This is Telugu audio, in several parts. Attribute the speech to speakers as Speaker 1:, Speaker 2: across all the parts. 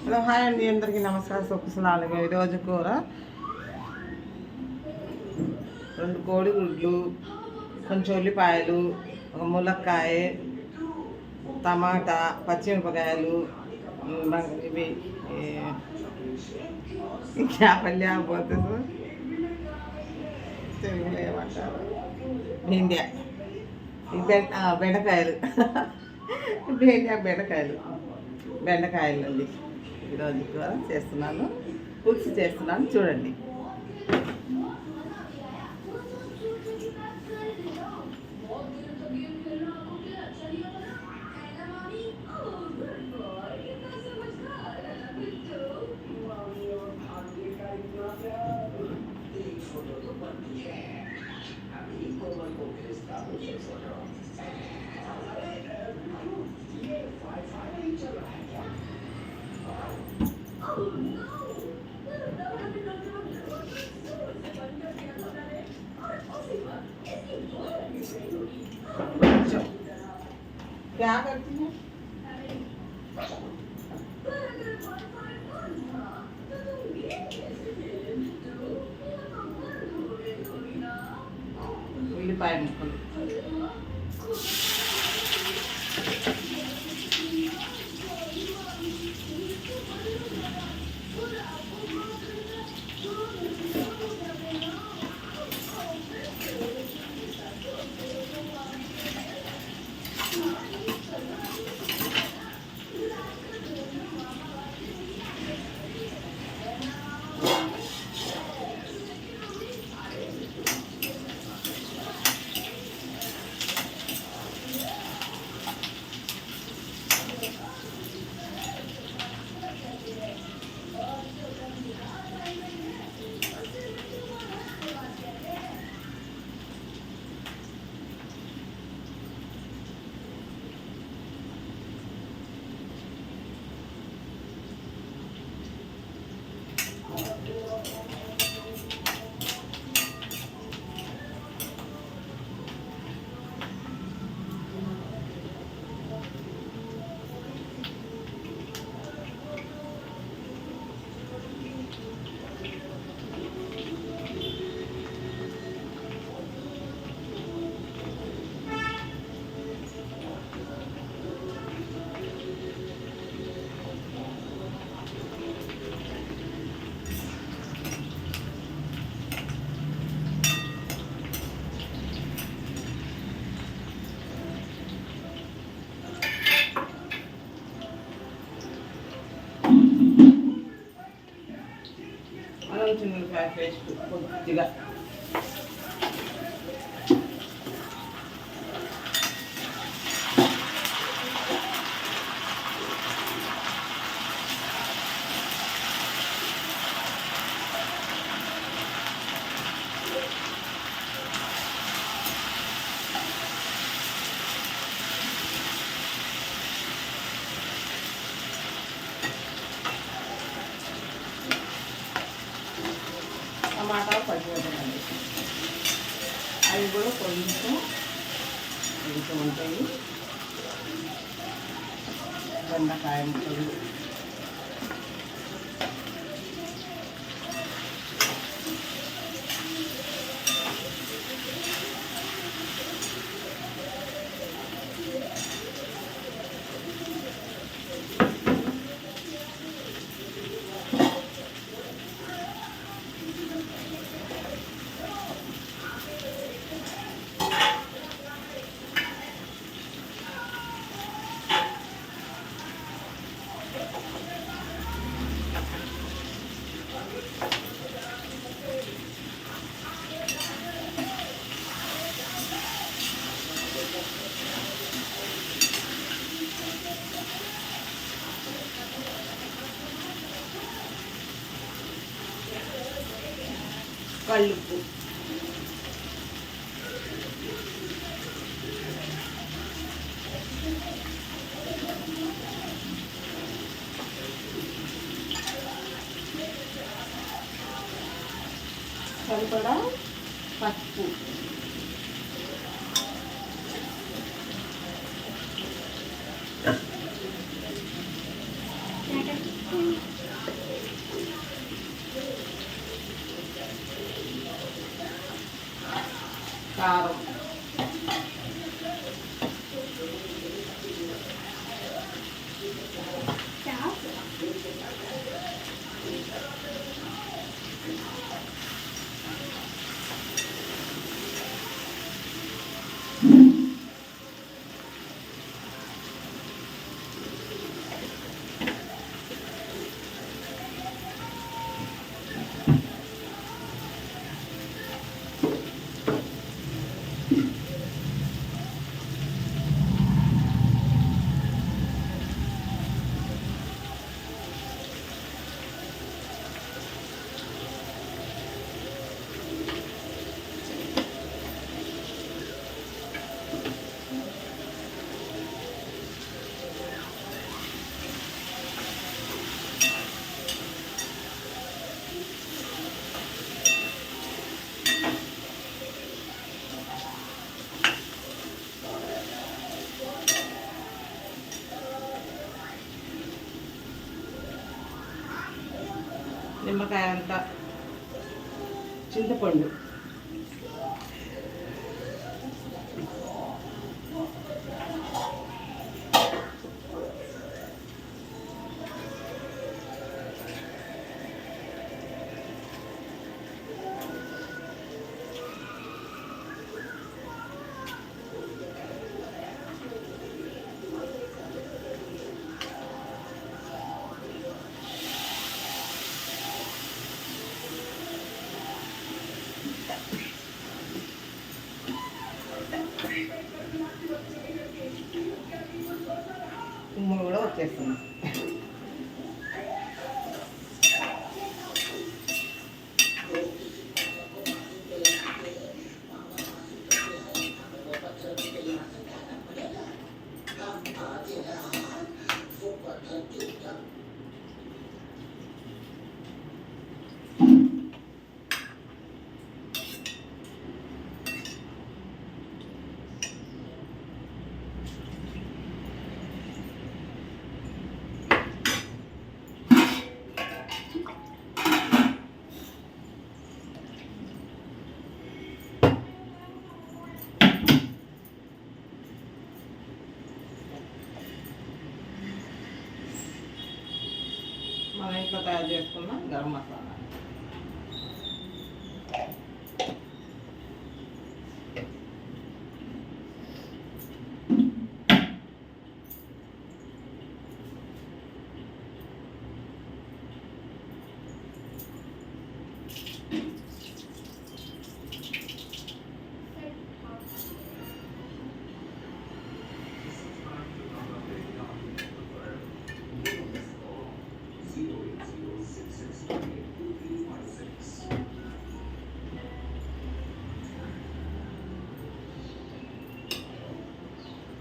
Speaker 1: హలో హాయ్ అండి, అందరికీ నమస్కారం. సుఖసనాలు. ఈరోజు కూర 2 కోడిగుడ్లు, కొంచెం ఉల్లిపాయలు, ఒక ములక్కాయ, టమాటా, పచ్చిమిరపకాయలు, ఇవి పల్లె పోతుంది తెలుగులో ఏమంటారు, బెండకాయలు బెండకాయలు అండి. ఈరోజు కూర చేస్తున్నాను, పులుసు చేస్తున్నాను, చూడండి. क्या करती है? ఉల్లిపాయ ముక్కలు, చిన్నకాయ పేస్ట్ కొద్దిగా, టమాటా, పచ్చిమిరపకాయలు అవి కూడా కొంచెం ఉంటాయి. బెండకాయ ముక్కలు, కల్లుప్పు, సరిపడా పసుపు, కారం, నిమ్మకాయ అంత, చింతపండు, ఉమ్మ కూడా వచ్చేస్తుంది. మన ఇంట్లో తయారు చేసుకున్న గరం మసాలా,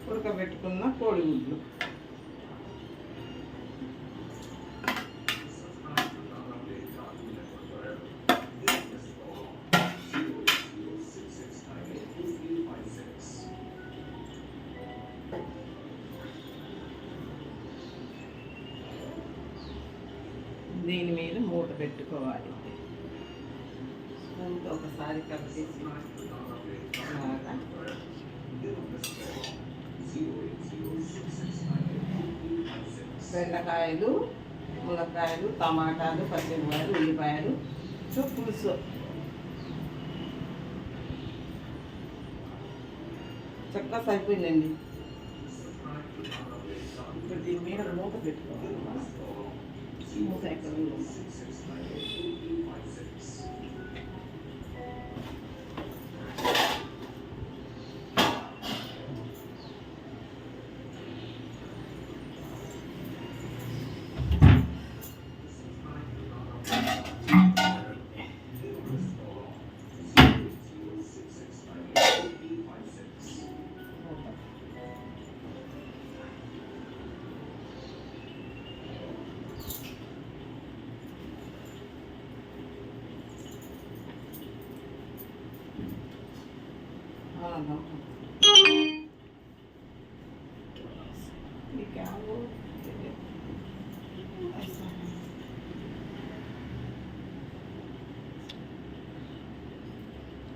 Speaker 1: ఉడకబెట్టుకున్న కోడిగుడ్లు, దీని మీద మూత పెట్టుకోవాలి. ఒకసారి కలిపేసి బెండకాయలు, ములక్కాయలు, టమాటాలు, పచ్చిమిరపకాయలు, ఉల్లిపాయలు, పులుసు. చక్కగా సరిపోయిందండి. ఇప్పుడు దీని మీద మూత పెట్టుకోవాలి. మూత ఎక్కడ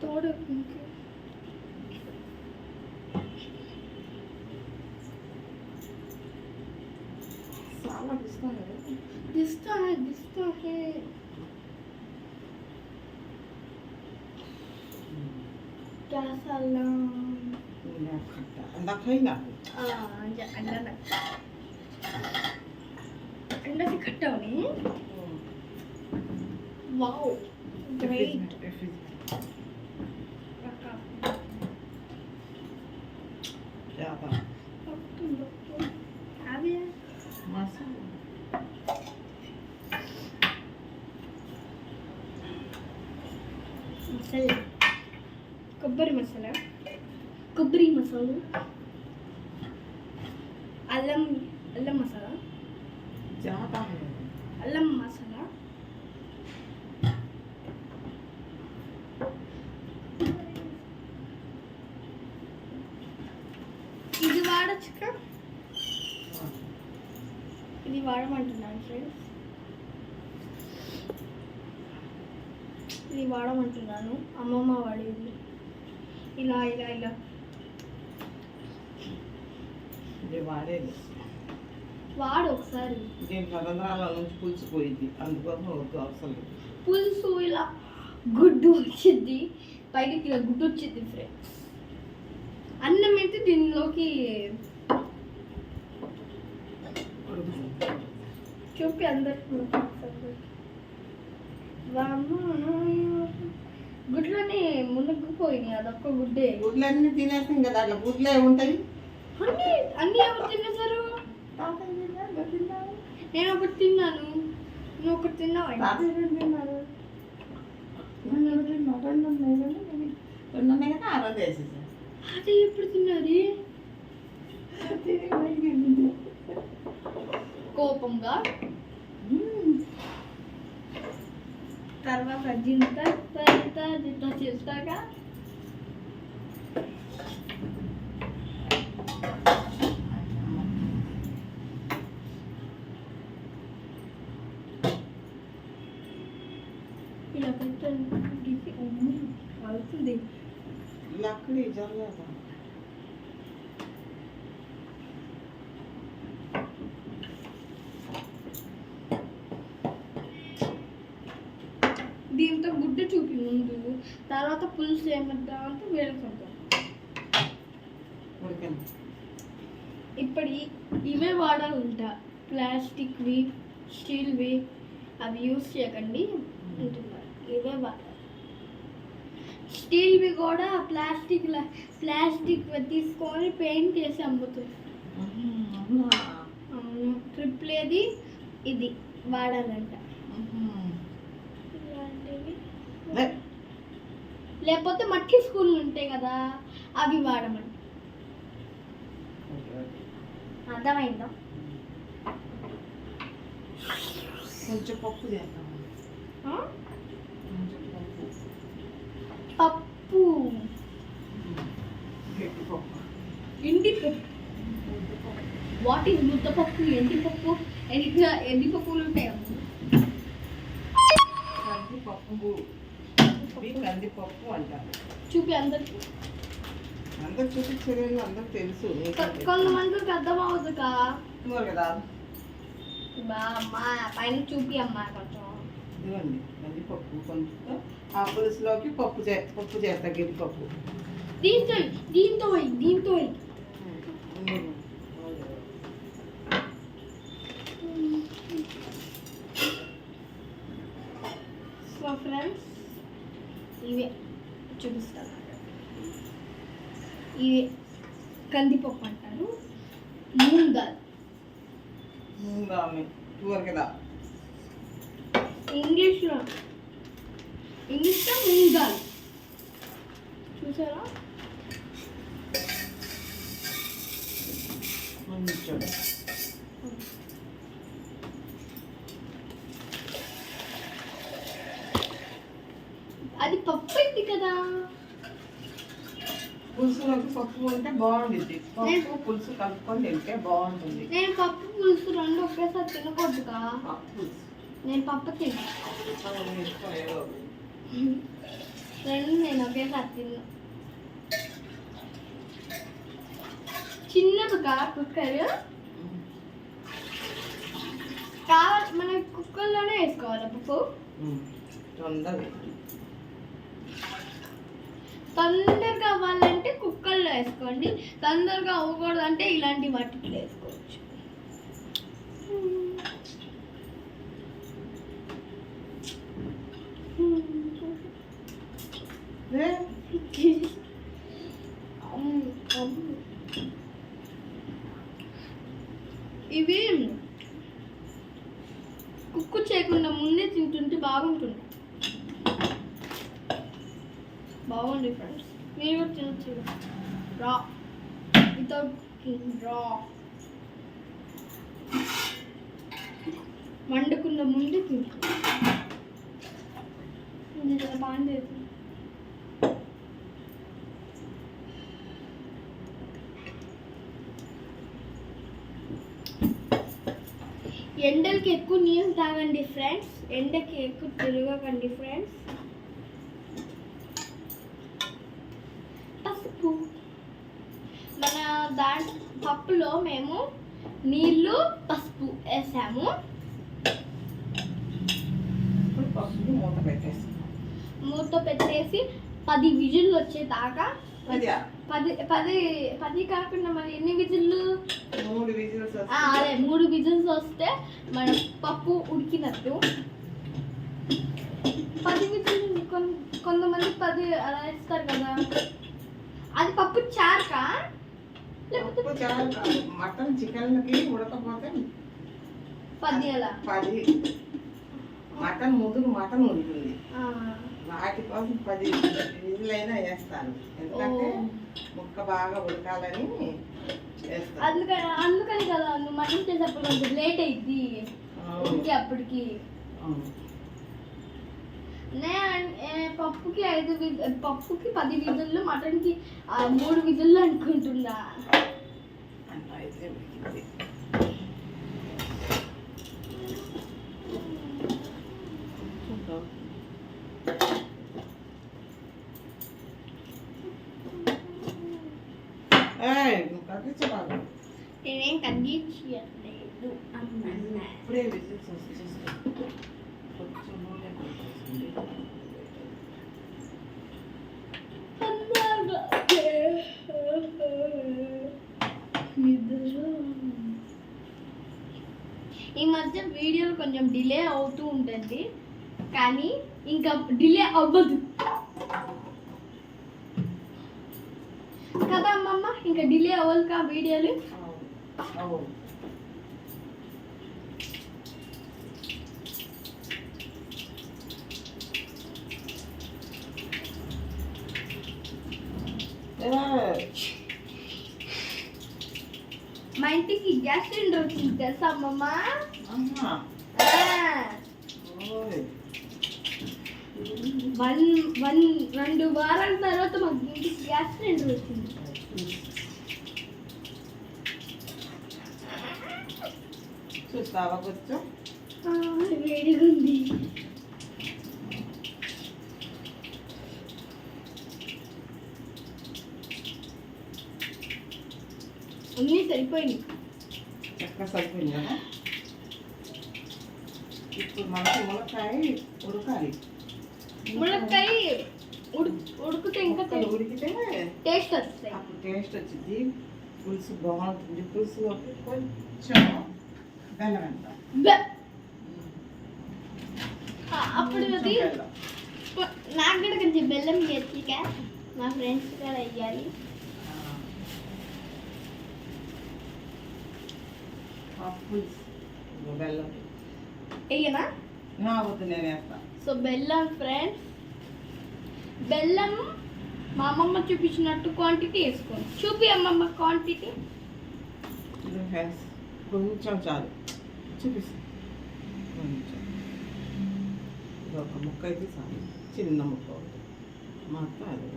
Speaker 2: तोड़
Speaker 1: చాలా ఇష్టం కదా.
Speaker 2: दिसता है क्या साला
Speaker 1: खट्टा अंडा खाई ना.
Speaker 2: अंडा से खट्टा होने वाओ ग्रेट
Speaker 1: क्या था मसाला
Speaker 2: मसाला కొబ్బరి మసాలా కొబ్బరి మసాలా అల్లం అల్లం మసాలా
Speaker 1: ज़्यादा है.
Speaker 2: అల్లం మసాలా ఇది వాడచ్చుక ఇది వాడమంటున్నాను ఫ్రెండ్స్ ఇది వాడమంటున్నాను అమ్మమ్మ వాడేది ఇలా ఇలా ఇలా
Speaker 1: ఇది వాడేది
Speaker 2: వాడు ఒకసారి
Speaker 1: దీంట్లో రంధ్రాల నుంచి పులిసిపోయింది, అందుకోసం వద్దు అవసరం లేదు.
Speaker 2: పులుసు ఇలా గుడ్డు వచ్చింది బయటికి ఇలా గుడ్డు వచ్చింది ఫ్రెండ్స్ అన్నం అయితే దీనిలోకి చూపి అందరికి గుడ్లని మునిగిపోయినాయి అదొక్క గుడ్డే
Speaker 1: గుడ్లన్నీ తినేస్తాం కదా, అట్లా గుడ్లే ఉంటాయి.
Speaker 2: అన్ని అన్ని ఎవరు తినేసారు నేను ఒకటి తిన్నాను నువ్వు ఒకటి తిన్నావు
Speaker 1: ఉన్నాయి కదా, ఆ రోజు వేసేసాను.
Speaker 2: అదే ఎప్పుడు తిన్నారు కోపంగా తర్వాత జింత చేస్తాక ఇలా పెట్టండి అవుతుంది
Speaker 1: లక్కడి జరగదు.
Speaker 2: దీంతో గుడ్డ చూపి ముందు తర్వాత పులుసు ఏమంటాం అంటే వేడుకుంటాం ఇప్పుడు ఇవే వాడాలంట ప్లాస్టిక్వి స్టీల్వి అవి యూస్ చేయకండి అంటున్నారు ఇవే వాడాలి స్టీల్వి కూడా ప్లాస్టిక్ తీసుకొని పెయింట్ చేసి అమ్ముతుంది ట్రిప్లేది ఇది వాడాలంట లేకపోతే మట్టి స్కూల్ ఉంటాయి కదా అవి వాడమంట అర్థమైందా
Speaker 1: కొంచెం పప్పు చేద్దాం.
Speaker 2: పప్పు ఇంటి పప్పు వాట్ ఈస్ ముద్దపప్పు ఎండిపప్పు ఎండిపప్పులు ఉంటాయి
Speaker 1: కందిపప్పు అంటారు.
Speaker 2: చూపి అందరికి
Speaker 1: అందరు చూపించలేదు, అందరికి తెలుసు.
Speaker 2: కొంతమందికి అర్థం అవ్వదు
Speaker 1: కదా.
Speaker 2: అమ్మా పైన చూపి అమ్మా కొంచెం
Speaker 1: ఇదిగోండి కందిపప్పు కొంచెం ఆ పులుసులోకి పప్పు చేస్తా గిరిపప్పు
Speaker 2: దీంతో సో ఫ్రెండ్స్ ఇవే చూపిస్తాను ఇవే కందిపప్పు అంటారు మూంగ్ దాల్
Speaker 1: కదా
Speaker 2: ఇంగ్లీష్లో మూంగ్ దాల్ చూసారా అది పప్పు అయింది కదా
Speaker 1: పులుసులోకి పప్పు ఉంటే బాగుంటుంది. పప్పు పులుసు కలుపుకొని తింటే బాగుంటుంది.
Speaker 2: నేను పప్పు పులుసు రెండు ఒకేసారి తినకూడదుగా. నేను పప్పు తిన్నాను రెండు నేను ఒకేసారి తిన్నా. చిన్నదిగా కుక్కర్ కావాలి మన కుక్కర్లోనే వేసుకోవాలి పప్పు.
Speaker 1: తొందరగా
Speaker 2: తొందరగా అవ్వాలంటే కుక్కర్లో వేసుకోండి, తొందరగా అవ్వకూడదు అంటే ఇలాంటి వాటిలో వేసుకోవచ్చు. ఇవి కుక్కు చేయకుండా ముందే తింటుంటే బాగుంటుంది. బాగుంది ఫ్రెండ్స్, మీరు కూడా తినచ్చు రా, వితౌట్ కుకింగ్ రా. వండుకున్న ముందే తింటుంది. బాగుంది. ఎండలకి ఎక్కువ నీళ్ళు తాగండి ఫ్రెండ్స్, ఎండకి ఎక్కువ తిరగకండి ఫ్రెండ్స్. పసుపు మన పప్పులో మేము నీళ్ళు పసుపు వేసాము.
Speaker 1: పసుపు
Speaker 2: మూత పెట్టేసి 10 విజిల్లు వచ్చేదాకా, 10 కాకుండా మరి ఎన్ని విజిల్లు?
Speaker 1: 3 విజిల్స్.
Speaker 2: అదే 3 విజిల్స్ వస్తే మన పప్పు ఉడికినట్టు. 10 విజిల్లు కొంతమంది 10 అలా వేస్తారు కదా, అది పప్పు చారుకా లేకపోతే
Speaker 1: మటన్ చికెన్కి ఉడకపోతే
Speaker 2: 10 అలా
Speaker 1: 10 మటన్ మటన్ ఉంటుంది. వాటి కోసం 10 విజిలైనా వేస్తాను, ఎందుకంటే ముక్క బాగా ఉడకాలని వేస్తాను.
Speaker 2: అందుకని కదా నువ్వు మటన్ చేసేప్పుడు కొంచెం లేట్ అయింది అప్పటికి. పప్పుకి 10 విజిల్లు, మటన్కి 3 విజిల్లు అనుకుంటున్నా. నేనేం తగ్గించలేదు అన్నా.
Speaker 1: ఇప్పుడే విజిల్స్ వచ్చేస్తాయి. కొంచెం నూనె పోసేసింది.
Speaker 2: ఈ మధ్య వీడియోలు కొంచెం డిలే అవుతూ ఉంటుంది, కానీ ఇంకా డిలే అవ్వదు కదా అమ్మమ్మ, ఇంకా డిలే అవ్వదు కా వీడియోలు. మా ఇంటికి గ్యాస్ సిలిండర్ వచ్చింది తెలుసా అమ్మమ్మ? 2 వారాల తర్వాత మాకు ఇంటికి గ్యాస్ సిలిండర్ వచ్చింది.
Speaker 1: చూస్తావా కొంచెం
Speaker 2: వేడిగా ఉంది. అన్నీ సరిపోయింది,
Speaker 1: చక్కగా సరిపోయింది కదా. ఇప్పుడు మనకి మునక్కాయ ఉడకాలి.
Speaker 2: మునక్కాయ ఉడికితే ఇంకా
Speaker 1: ఉడికితే
Speaker 2: టేస్ట్ వస్తుంది.
Speaker 1: అప్పుడు టేస్ట్ వచ్చింది, పులుసు బాగుంటుంది. పులుసులోకి కొంచెం బెల్లం వేద్దాం.
Speaker 2: అప్పుడు అది నాకు కూడా కొంచెం బెల్లం వేసిక మా ఫ్రెండ్స్ కూడా వేయాలి.
Speaker 1: బెల్లం
Speaker 2: వేయనా?
Speaker 1: నా వద్దు, నేను వేస్తాను.
Speaker 2: సో బెల్లం ఫ్రెండ్స్, బెల్లం మా అమ్మమ్మ చూపించినట్టు క్వాంటిటీ వేసుకోండి. చూపి అమ్మమ్మ క్వాంటిటీ.
Speaker 1: కొంచెం చాలు, చూపిస్తాను. కొంచెం ఒక ముక్క అయితే చాలు, చిన్న ముక్క మొత్తం అది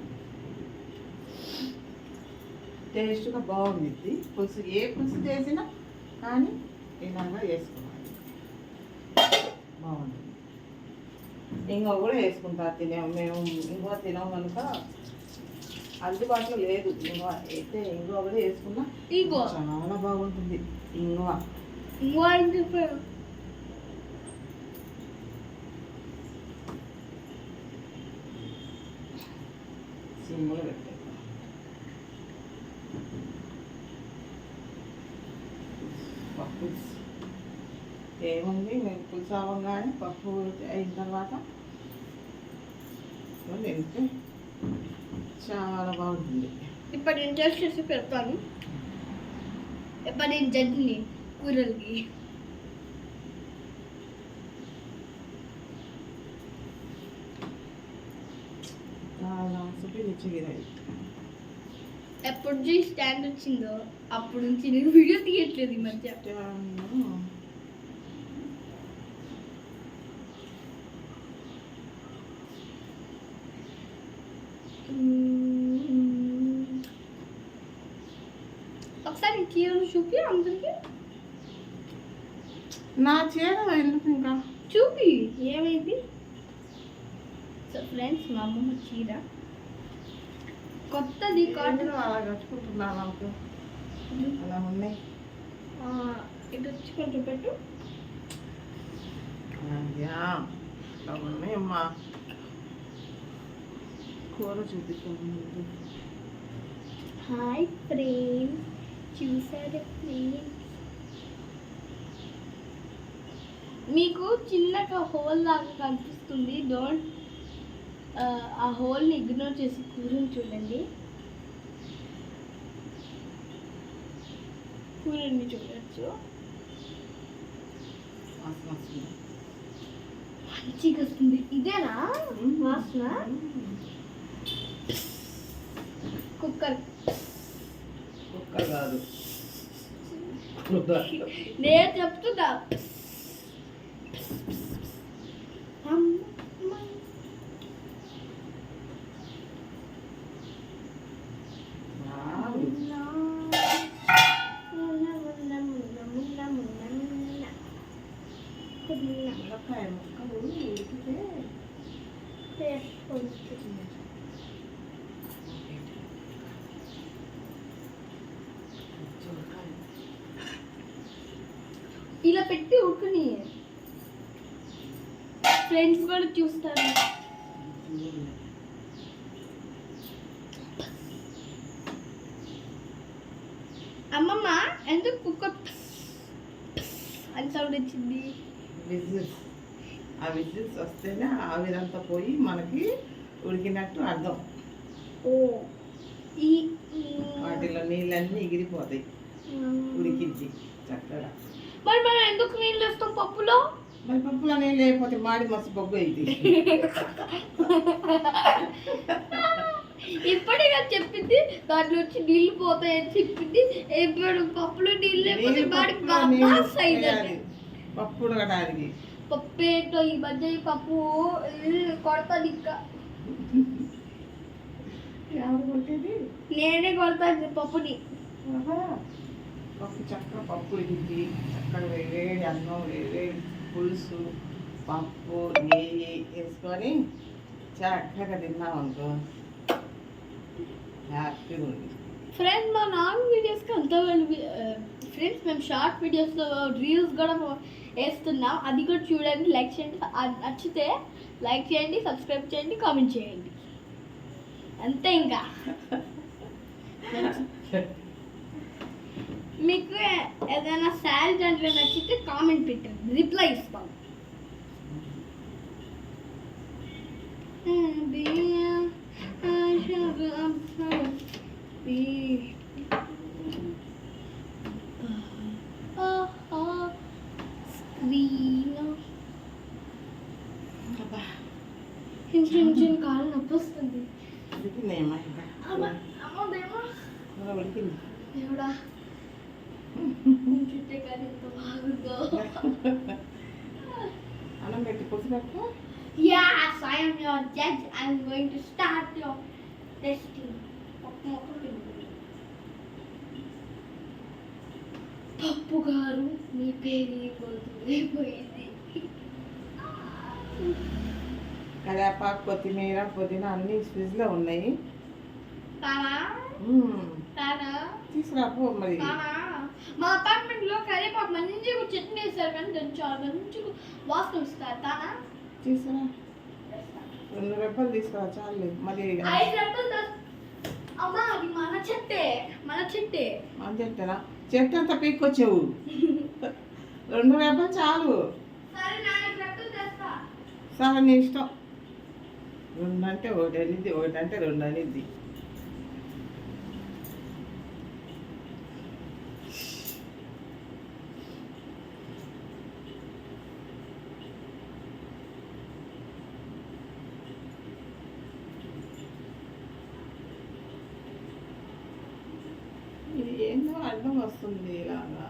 Speaker 1: టేస్ట్గా బాగుంది. పులుసు ఏ పులుసు చేసినా కానీ ఇలాగా వేసుకోవాలి, బాగుంటుంది. ఇంకో కూడా వేసుకుంటా, మేము ఇంకో తినాం కనుక అందుబాటులో లేదు. ఇంకో అయితే ఇంకో కూడా వేసుకున్నా చాలా బాగుంటుంది. ఇంకో సిమ్లో పెట్టే పప్పు ఏముంది నేను పులుసు అవ్వగానే పప్పు అయిన తర్వాత తింటే చాలా బాగుంటుంది.
Speaker 2: ఇప్పుడు నేను టేస్ట్ చేసి పెడతాను. ఇప్పుడు నేను జడ్ని కూరలకి ఎప్పుడు స్టాండ్ వచ్చిందో అప్పుడు నుంచి నేను వీడియో తీయట్లేదు ఈ మధ్య. ఒకసారి చీరలు చూపి అందరికి.
Speaker 1: నా చీర ఎందుకు ఇంకా
Speaker 2: చూపి ఏమైంది. సో ఫ్రెండ్స్, మా అమ్మమ్మ చీర కొత్తది కాటన్.
Speaker 1: అలా కట్టుకుంటున్నాను నాకు అలా ఉన్నాయి.
Speaker 2: ఇటు వచ్చి కొంచెం పెట్టు.
Speaker 1: అలా ఉన్నాయి అమ్మా. కూర చూపిస్తాను.
Speaker 2: హాయ్ ఫ్రెండ్స్, చూసారా ఫ్రెండ్స్? మీకు చిన్నగా హోల్ లాగా కనిపిస్తుంది. డోంట్ ఆ హోల్ని ఇగ్నోర్ చేసి కూరని చూడండి. కూరని చూడొచ్చు. మంచిగా వస్తుంది. ఇదేనా వాసన? కుక్కర్
Speaker 1: కాదు,
Speaker 2: నేను చెప్తున్నా.
Speaker 1: మునక్కాయ ముక్కలు ఉడికితే
Speaker 2: ఇలా పెట్టి ఉడుకుని ఫ్రెండ్స్ కూడా చూస్తారు. అమ్మమ్మ ఎందుకు కుక్కర్ అని సౌండ్ వచ్చింది?
Speaker 1: విజిల్స్, ఆ విజిల్స్ వస్తేనే ఆవిరంతా పోయి మనకి ఉడికినట్టు అర్థం.
Speaker 2: ఓ ఈ
Speaker 1: వాటిలో నీళ్ళన్నీ ఎగిరిపోతాయి ఉడికించి చక్కగా.
Speaker 2: మరి మనం ఎందుకు నీళ్ళు వేస్తాం పప్పులో?
Speaker 1: మరి పప్పులో నీళ్ళు లేకపోతే మాడి మస్తు పప్పు అయింది.
Speaker 2: ఇప్పటిగా చెప్పింది దాంట్లో వచ్చి నీళ్ళు పోతాయని చెప్పింది. ఇప్పుడు పప్పులో నీళ్ళు లేకపోతే
Speaker 1: పప్పు ఉడకడానికి
Speaker 2: పప్పు ఏంటో ఈ మధ్య పప్పు కొడతాను. ఇంకా
Speaker 1: ఎవరు కొట్టేది?
Speaker 2: నేనే కొడతాను పప్పుని.
Speaker 1: పప్పు చక్కగా పప్పు ఉడికింది, చక్కగా వేడి అన్నం, వేడి పులుసు, పప్పు, నెయ్యి వేసుకొని చక్కగా తిన్నాం అనుకో, హ్యాపీగా ఉంది.
Speaker 2: ఫ్రెండ్స్, మా నాన్ వీడియోస్కి అంత ఫ్రెండ్స్ మేము షార్ట్ వీడియోస్లో రీల్స్ కూడా వేస్తున్నాం. అది కూడా చూడండి, లైక్ చేయండి. నచ్చితే లైక్ చేయండి, సబ్స్క్రైబ్ చేయండి, కామెంట్ చేయండి. అంతే. ఇంకా మీకు ఏదైనా శారీ దాంట్లో నచ్చితే కామెంట్ పెట్టండి, రిప్లై ఇస్తాం. ఇంకొంచెం కాలు నొప్పి వస్తుంది. దేవుడా, చుట్టే కానీ ఎంత బాగుందో.
Speaker 1: అన్నం పెట్టి పులుసు పెట్టు.
Speaker 2: Yes, I am your judge. I am going to start your testing. పప్పు గారు, మీ పేరు అయిపోయింది.
Speaker 1: కరివేపాకు, కొత్తిమీర, పుదీనా అన్ని ఫ్రిడ్జ్లో ఉన్నాయి. తీసుకురాపో మరి.
Speaker 2: మా అపార్ట్మెంట్ లో కరివేపాకు మంచిగా చట్నీ వేస్తారు, కానీ దాన్ని చాలా మంచిగా వాసన వస్తారు. తానా
Speaker 1: తీసుకురా, 2 రెప్పలు తీసుకురా చాలు. మరి
Speaker 2: 5 రెప్పలు అమ్మా అది మన చెట్టే
Speaker 1: మన చెట్టనా? చెట్టు అంతా పీక్కొచ్చావు. 2 వేపలు చాలు.
Speaker 2: సరే నాన్న కట్టు తెస్తా.
Speaker 1: సరే నీ ఇష్టం. 2 అంటే 1 అనిద్ది, 1 అంటే 2 అనిద్ది. ఇది ఏందో అడ్డం వస్తుంది ఇలాగా.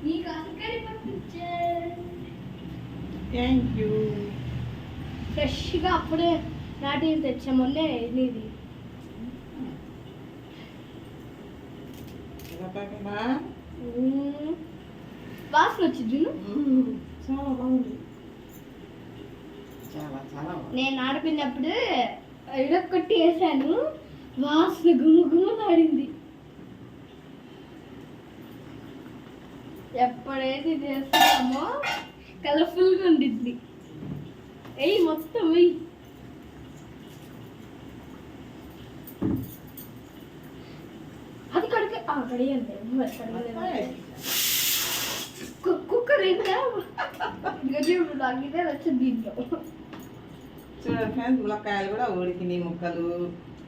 Speaker 2: నీకు అసలు పంపించే
Speaker 1: థ్యాంక్ యూ.
Speaker 2: ఫ్రెష్గా అప్పుడే నాటి తెచ్చా మొన్నే నీది. వాసన వచ్చింది.
Speaker 1: చాలా బాగుంది. చాలా చాలా బాగుంది.
Speaker 2: నేను ఆడిపోయినప్పుడు ఇడొక్కటి వేసాను, వాసన గుమ్మ గుమ్మలాడింది. ఎప్పుడైతే చేస్తామో కలర్ఫుల్గా ఉండిద్ది. వెయ్యి మొత్తం వెయ్యి. అది కడిగే కడియండి. కుక్కర్ ఏంటా లాగితే వచ్చింది దీంట్లో.
Speaker 1: చూడండి ఫ్రెండ్స్, ములక్కాయలు కూడా ఉడికినాయి, ముక్కలు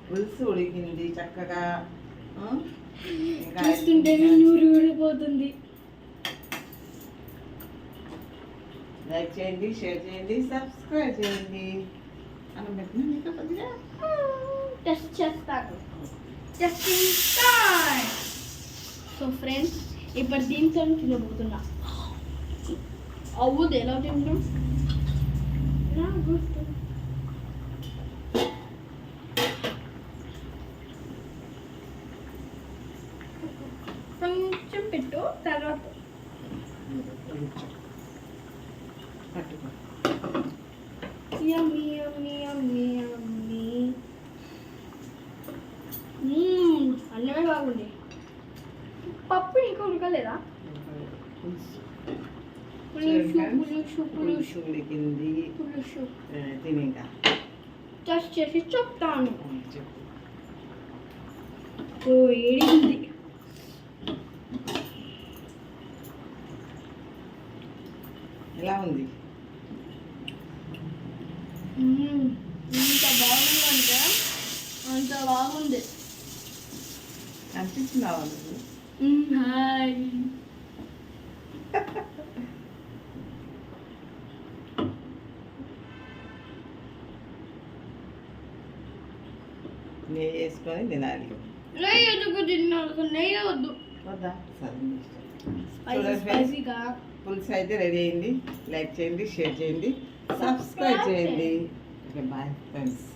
Speaker 1: పులుసు ఉడికింది చక్కగా.
Speaker 2: చూస్తుంటేనే నూరు ఊడిపోతుంది.
Speaker 1: లైక్ చేయండి, షేర్ చేయండి, సబ్స్క్రైబ్ చేయండి. అన్నం పెట్టినా నీకు కొద్దిగా
Speaker 2: టెస్ట్ చేస్తాను. Testing time. సో ఫ్రెండ్స్, ఇప్పుడు దీంతో తినబోతున్నా. అవుదు ఎలా తింటాం నా గుర్తు. కొంచెం పెట్టు, తర్వాత యమ్మీ యమ్మీ యమ్మీ యమ్మీ. అన్నమే బాగుంది. పప్పు ఇంకా ఉడకలేదా? పులుసు
Speaker 1: ఉడికింది.
Speaker 2: పులుసు
Speaker 1: తినేగా
Speaker 2: టెస్ట్ చేసి చెప్తాను.
Speaker 1: చెప్పు.
Speaker 2: ఓ ఏడింది.
Speaker 1: ఎలా ఉంది?
Speaker 2: ఎంత బాగుందంటే అంత బాగుంది.
Speaker 1: అనిపిస్తున్నావా నువ్వు?
Speaker 2: హాయ్.
Speaker 1: నెయ్యి వేసుకొని తినాలి.
Speaker 2: నెయ్యి ఎందుకు తిన్నాను? నెయ్యి వద్దు.
Speaker 1: వద్దా?
Speaker 2: సరే స్పైసీగా.
Speaker 1: పులుసు అయితే రెడీ అయింది. లైక్ చేయండి, షేర్ చేయండి, సబ్స్క్రైబ్ చేయండి. Okay, bye friends.